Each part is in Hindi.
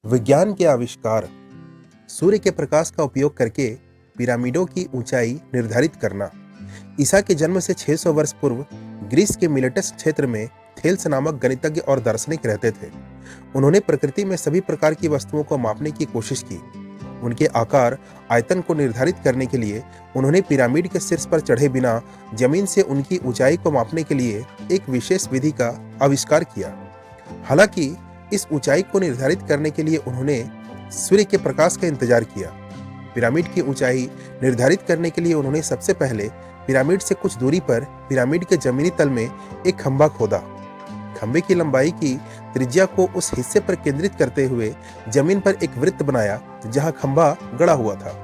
विज्ञान के आविष्कार। सूर्य के प्रकाश का उपयोग करके पिरामिडों की ऊंचाई निर्धारित करना। ईसा के जन्म से 600 वर्ष पूर्व ग्रीस के मिलेटस क्षेत्र में थेल्स नामक गणितज्ञ और दार्शनिक रहते थे। उन्होंने प्रकृति में सभी प्रकार की वस्तुओं को मापने की कोशिश की। उनके आकार आयतन को निर्धारित करने के लिए उन्होंने पिरामिड के शीर्ष पर चढ़े बिना जमीन से उनकी ऊंचाई को मापने के लिए एक विशेष विधि का आविष्कार किया। हालांकि इस ऊंचाई को निर्धारित करने के लिए उन्होंने सूर्य के प्रकाश का इंतजार किया। पिरामिड की ऊंचाई निर्धारित करने के लिए उन्होंने सबसे पहले पिरामिड से कुछ दूरी पर पिरामिड के जमीनी तल में एक खंभा खोदा। खंभे की लंबाई की त्रिज्या को उस हिस्से पर केंद्रित करते हुए जमीन पर एक वृत्त बनाया जहां खंभा गड़ा हुआ था।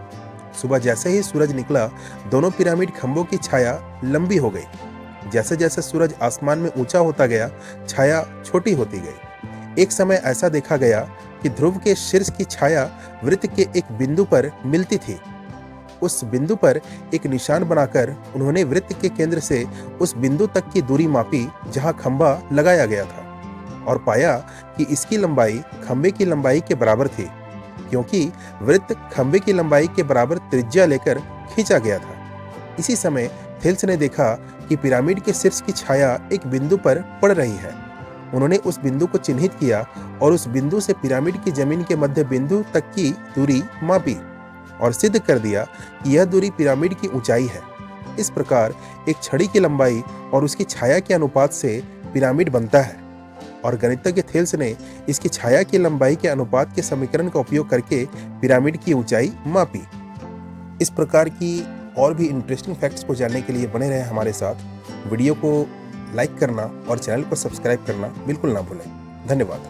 सुबह जैसे ही सूरज निकला, दोनों पिरामिड खंभों की छाया लंबी हो गई। जैसे जैसे सूरज आसमान में ऊंचा होता गया, छाया छोटी होती गई। एक समय ऐसा देखा गया कि ध्रुव के शीर्ष की छाया वृत्त के एक बिंदु पर मिलती थी। उस बिंदु पर एक निशान बनाकर उन्होंने वृत्त के केंद्र से उस बिंदु तक की दूरी मापी जहां खंभा लगाया गया था, और पाया कि इसकी लंबाई खंभे की लंबाई के बराबर थी, क्योंकि वृत्त खंभे की लंबाई के बराबर त्रिज्या लेकर खींचा गया था। इसी समय थेल्स ने देखा कि पिरामिड के शीर्ष की छाया एक बिंदु पर पड़ रही है। उन्होंने उस बिंदु को चिन्हित किया और उस बिंदु से पिरामिड की जमीन के मध्य बिंदु तक की दूरी मापी और सिद्ध कर दिया कि यह दूरी पिरामिड की ऊंचाई है। इस प्रकार एक छड़ी की लंबाई और उसकी छाया के अनुपात से पिरामिड बनता है, और गणितज्ञ थेल्स ने इसकी छाया की लंबाई के अनुपात के समीकरण का उपयोग करके पिरामिड की ऊंचाई मापी। इस प्रकार की और भी इंटरेस्टिंग फैक्ट्स को जानने के लिए बने रहें हमारे साथ। वीडियो को लाइक करना और चैनल को सब्सक्राइब करना बिल्कुल ना भूलें। धन्यवाद।